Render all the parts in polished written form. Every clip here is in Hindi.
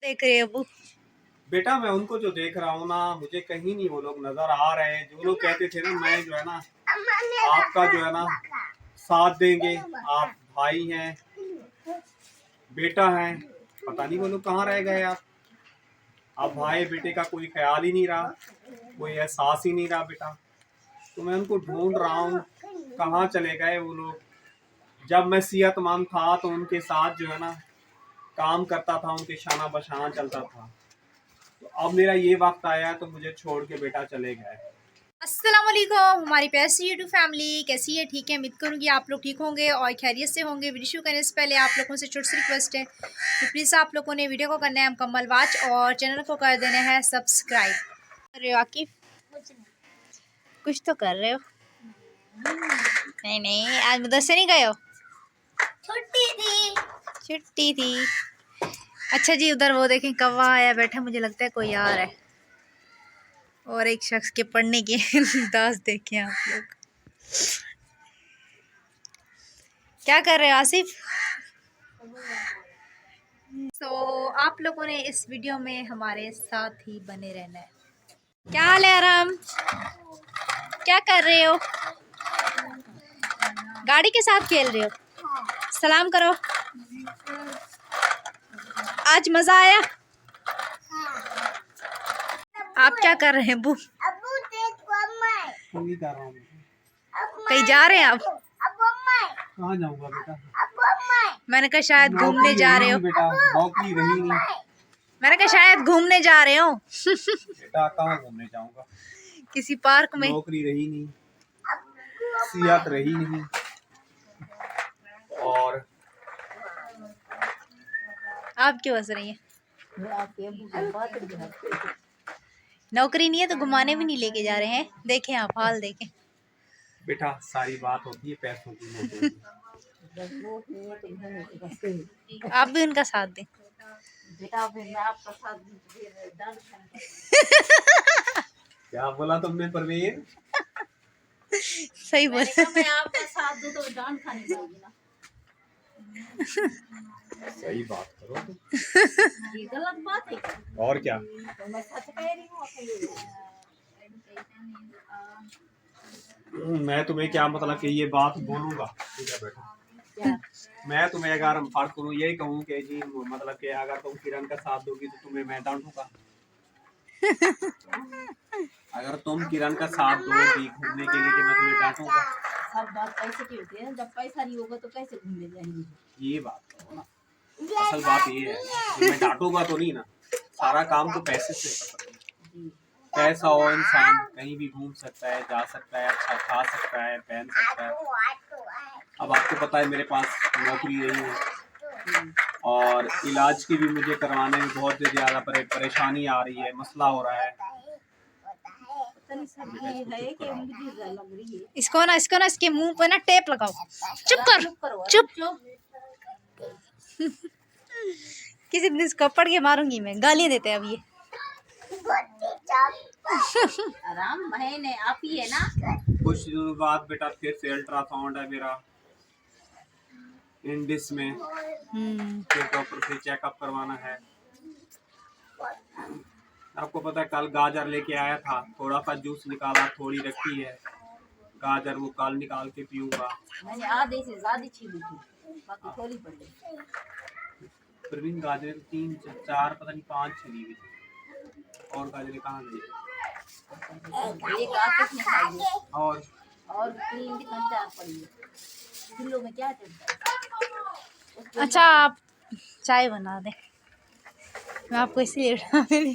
देख रहे हो? बेटा मैं उनको जो देख रहा हूँ ना, मुझे कहीं नहीं वो लोग नजर आ रहे हैं। जो लोग कहते थे ना, मैं जो है ना आपका जो है ना साथ देंगे, आप भाई हैं, बेटा है, पता नहीं वो लोग कहाँ रह गए। आप अब भाई बेटे का कोई ख्याल ही नहीं रहा, कोई एहसास ही नहीं रहा बेटा। तो मैं उनको ढूंढ रहा हूँ, कहाँ चले गए वो लोग। जब मैं सेहतमंद था तो उनके साथ जो है ना काम करता था, उनके शाना बशाना चलता था। तो अब मेरा ये वक्त आया तो मुझे छोड़ के बेटा चले गए। अस्सलाम वालेकुम हमारी प्यारी सी यूट्यूब फैमिली, कैसी है? ठीक है, उम्मीद करूँगी आप लोग ठीक होंगे और खैरियत से होंगे। वीडियो शुरू करने से पहले आप लोगों से छोटी सी रिक्वेस्ट है कि प्लीज़ आप लोगों ने वीडियो को करना है मुकम्मल वॉच और चैनल को कर देना है सब्सक्राइब। कर रहे हो आकिफ? कुछ तो कर रहे हो? नहीं नहीं, आज मदरसे नहीं गए हो? छुट्टी थी। अच्छा जी, उधर वो देखें कौवा आया बैठा, मुझे लगता है कोई आ रहा है। और एक शख्स के पढ़ने के अंदाज देखें आप लोग। क्या कर रहे हो आसिफ? आप लोगों ने इस वीडियो में हमारे साथ ही बने रहना है। क्या हाल है आराम? क्या कर रहे हो? गाड़ी के साथ खेल रहे हो? सलाम करो। आज मजा आया? आप क्या कर रहे हैं? कहीं जा रहे हैं आप? कहाँ जाऊँगा बेटा? मैंने कहा शायद घूमने जा रहे हो। बेटा नौकरी रही नहीं। मैंने कहा शायद घूमने जा रहे हो। बेटा कहाँ घूमने जाऊँगा? किसी पार्क में। नौकरी रही नहीं, सेहत रही नहीं, और आप क्यों हंस रही हैं? नौकरी नहीं है तो घुमाने भी नहीं लेके जा रहे हैं। देखें आप, हाल देखें। बेटा सारी बात होती है पैसों की, नौकरी की। आप भी उनका साथ दें। बेटा फिर मैं आपका साथ क्या बोला तुमने परवीन? सही बोला। मैं आपका साथ दूं तो डांट खानी पड़ेगी ना। सही बात करो। ये गलत बात है। और क्या? तो मैं सच कह रही हूँ। मैं तुम्हें क्या मतलब कि ये बात बोलूंगा? ठीक है बेटा, मैं तुम्हें अगर फर्क करूँ यही कहूँ कि जी मतलब कि अगर तुम किरण का साथ दोगी तो तुम्हें मैं डांटूंगा। अगर तुम किरण का साथ दोगी घूमने के लिए तो मैं तुम्हें डांटूंगा। सब बात पैसे की होती है, जब पैसा नहीं होगा तो कैसे घूमने जाएंगे? ये बात करो ना, असल बात ये है कि मैं डांटूंगा तो नहीं ना, सारा काम तो पैसे से होता है। पैसा हो इंसान कहीं भी घूम सकता है, जा सकता है, अच्छा खा सकता है, पहन सकता है। अब आपको पता है मेरे पास नौकरी रही है और इलाज की भी मुझे करवाने में बहुत ज़्यादा परेशानी आ रही है, मसला हो रहा है। इसको ना इसके मुंह पे ना टेप लगाओ। चुप कर, चुप। किसी दिन इसको पकड़ के मारूंगी मैं, गालियां देते हैं अब ये। आराम महीने आप ही है ना। कुछ दिनों बाद बेटा फिर से अल्ट्रासाउंड है मेरा इंडिस में, फिर डॉक्टर से चेकअप करवाना है। आपको पता है कल गाजर लेके आया था, थोड़ा सा जूस निकाला, थोड़ी रखी है गाजर, वो कल निकाल के पीऊंगा। मैंने आधे से ज्यादा छीली थी, बाकी थोड़ी पड़ी। प्रवीण गाजर 3 4 पता नहीं 5 छिली हुई थी, और गाजरें कहाँ गई? एक आके ने खाई है और 3 4 पड़ी है। किलो में क्या चलता है? अच्छा आप चाय बना दें, मैं आपको इसलिए सर्दी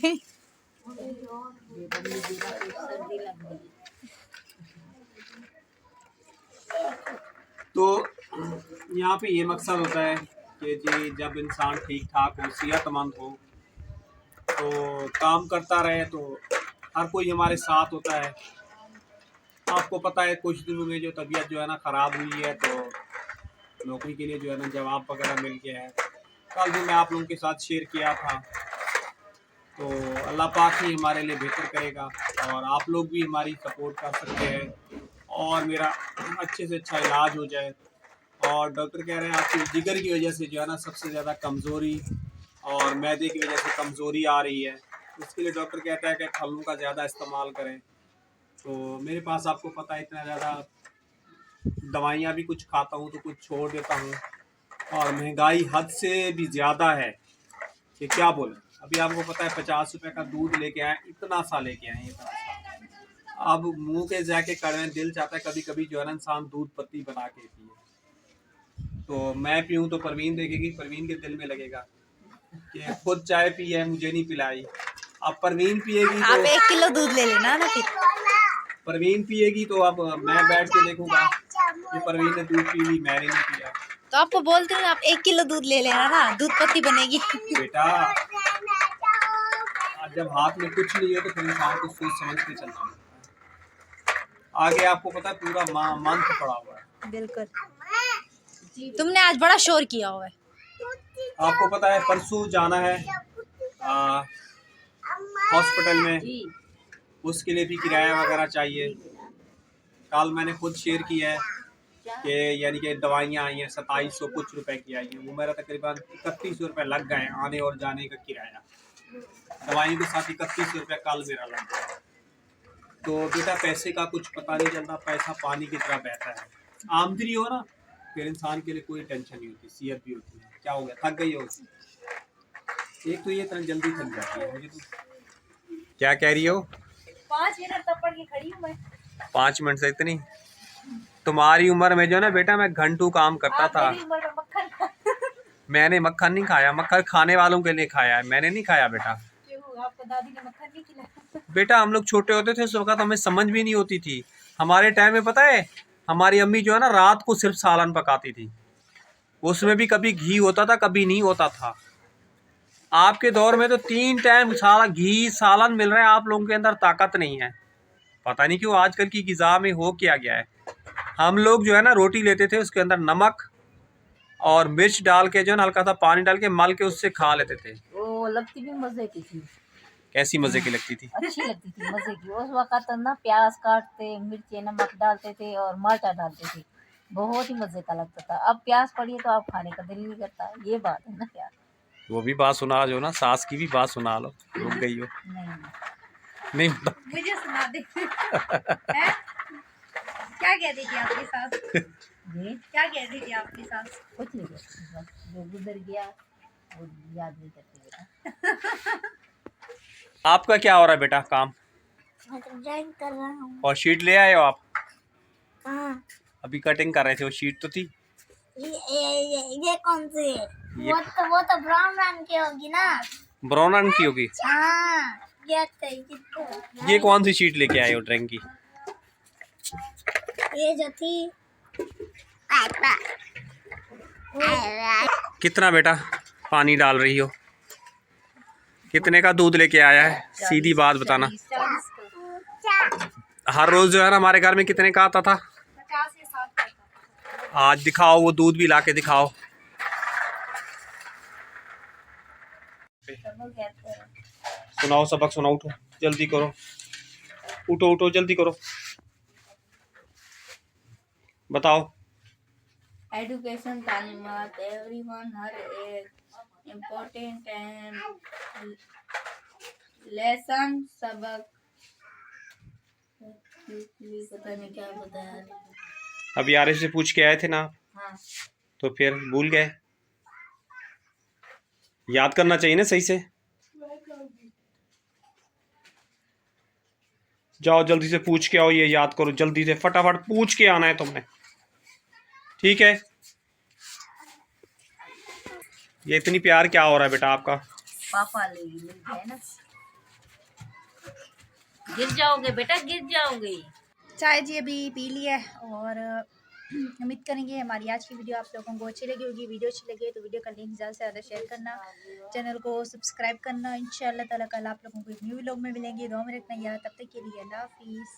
लग गई। तो यहाँ पे ये मकसद होता है कि जी जब इंसान ठीक ठाक हो, सेहतमंद हो, तो काम करता रहे, तो हर कोई हमारे साथ होता है। आपको पता है कुछ दिनों में जो तबीयत जो है ना ख़राब हुई है, तो नौकरी के लिए जो है ना जवाब वगैरह मिल गया है। कल भी मैं आप लोगों के साथ शेयर किया था। तो अल्लाह पाक ही हमारे लिए बेहतर करेगा और आप लोग भी हमारी सपोर्ट कर सकते हैं और मेरा अच्छे से अच्छा इलाज हो जाए। और डॉक्टर कह रहे हैं आपकी जिगर की वजह से जो है ना सबसे ज़्यादा कमज़ोरी और मैदे की वजह से कमज़ोरी आ रही है। उसके लिए डॉक्टर कहता है कि फलों का ज़्यादा इस्तेमाल करें। तो मेरे पास आपको पता है इतना ज़्यादा दवाइयाँ भी कुछ खाता हूँ तो कुछ छोड़ देता हूँ, और महंगाई हद से भी ज़्यादा है कि क्या बोलें। अभी आपको पता है 50 रुपए का दूध लेके आए, इतना सा लेके आए, इतना सा। अब मुंह के जाके कड़वे, दिल चाहता है कभी कभी जो है ना इंसान दूध पत्ती बना के पिए। तो मैं पीऊँ तो परवीन देखेगी, परवीन के दिल में लगेगा कि खुद चाय पी है मुझे नहीं पिलाई। अब परवीन पिएगी आप तो 1 किलो दूध ले लेना ना फिर। परवीन पिएगी तो अब मैं बैठ के देखूंगा कि परवीन ने दूध पी ली, मैंने नहीं पिया। तो आपको बोलते हैं आप 1 किलो दूध ले लेना ना, दूध पत्ती बनेगी। बेटा जब हाथ में कुछ नहीं है तो फिर इंसान को सोच समझ के चलना पड़ता है। आगे आपको पता है पूरा मंत्र पड़ा हुआ है। बिल्कुल। तुमने आज बड़ा शोर किया हुआ है। आपको पता है परसों जाना है हॉस्पिटल में, उसके लिए भी किराया वगैरह चाहिए। कल मैंने खुद शेयर किया है कि यानी कि दवाइयाँ आई हैं 2700 कुछ रुपए की आई हैं, वो मेरा तकरीबन 3100 रुपये लग गए आने और जाने का किराया। दवाइयों के साथ 3100 रुपये कल मेरा लग गया। तो बेटा पैसे का कुछ पता नहीं चलता, पैसा पानी की तरह बहता है। आमदनी हो ना फिर इंसान के लिए कोई टेंशन नहीं होती, सेहत भी होती है। क्या हो गया, थक गई हो? एक तो ये इतना जल्दी थक जाती है मुझे तो। क्या कह रही हो? 5 मिनट तक पढ़ के खड़ी हूँ मैं। 5 मिनट से इतनी? तुम्हारी उम्र में जो ना बेटा मैं घंटों काम करता था। मैंने मक्खन नहीं खाया, मक्खन खाने वालों के लिए खाया है, मैंने नहीं खाया बेटा। आपको दादी ने मक्खन नहीं खिलाया? बेटा हम लोग छोटे होते थे उस वक्त हमें समझ भी नहीं होती थी। हमारे टाइम में पता है हमारी अम्मी जो है ना रात को सिर्फ सालन पकाती थी, उसमें भी कभी घी होता था कभी नहीं होता था। आपके दौर में तो 3 टाइम सारा घी सालन मिल रहा है, आप लोगों के अंदर ताकत नहीं है। पता नहीं क्यों आजकल की ग़िज़ा में हो क्या गया है। हम लोग जो है ना रोटी लेते थे, उसके अंदर नमक और मिर्च डाल के जो है ना हल्का सा पानी डाल के मल के उससे खा लेते थे। वो लगती भी मजे की थी। कैसी मजे की लगती थी? अच्छी लगती थी, मजे की। उस वक्त ना प्याज काटते, मिर्ची नमक डालते थे और मर्चा डालते थे, बहुत ही मजे का लगता था। अब प्याज पड़ी तो आप खाने का दिल नहीं करता, ये बात है ना यार। वो भी बात सुना जो ना, सास की भी बात सुना लो, रुक गई हो। नहीं मुझे सुना दे। हैं? क्या कह रही थी आपकी सास? क्या कह रही थी आपकी सास? कुछ नहीं कहती, बस जो गुजर गया वो याद नहीं करती बेटा। आपका क्या हो रहा है बेटा काम? मैं तो ड्राइंग कर रहा हूँ। और शीट ले आए हो आप? हाँ। अभी कटिंग कर रहे थे, वो शीट तो थी। ये कौन सी है? वो तो ब्राउन रंग की होगी ना। ब्राउन रंग की होगी। हाँ ये ये कौन सी शीट लेके आए हो ड्राइंग की? ये जो थी। कितना बेटा पानी डाल रही हो? कितने का दूध लेके आया है, सीधी बात बताना। हर रोज जो है ना हमारे घर में कितने का आता था? 50 या 60। आज दिखाओ, वो दूध भी ला के दिखाओ। सुनाओ सबक सुनाओ, उठो जल्दी करो, उठो उठो जल्दी करो, बताओ। एजुकेशन तालीमात एवरीवन हर एक इम्पोर्टेंट एंड लेसन सबक। पता नहीं क्या बताया। अभी आरिश से पूछ के आए थे ना? हाँ। तो फिर भूल गए? याद करना चाहिए ना सही से। जाओ जल्दी से पूछ के आओ, ये याद करो जल्दी से, फटाफट पूछ के आना है तुमने, ठीक है? ये इतनी प्यार क्या हो रहा है बेटा आपका? पापा ले गए ना। गिर जाओगे बेटा, गिर जाओगे। चाय जी अभी पी लिया है और उम्मीद करेंगे हमारी आज की वीडियो आप लोगों को अच्छी लगी होगी। वीडियो अच्छी लगी तो वीडियो का लिंक ज़्यादा से ज़्यादा शेयर करना, चैनल को सब्सक्राइब करना। इंशाल्लाह ताला कल आप लोगों को एक न्यू व्लॉग में मिलेंगे। दुआ में रखना याद, तब तक के लिए अल्लाह हाफिज़।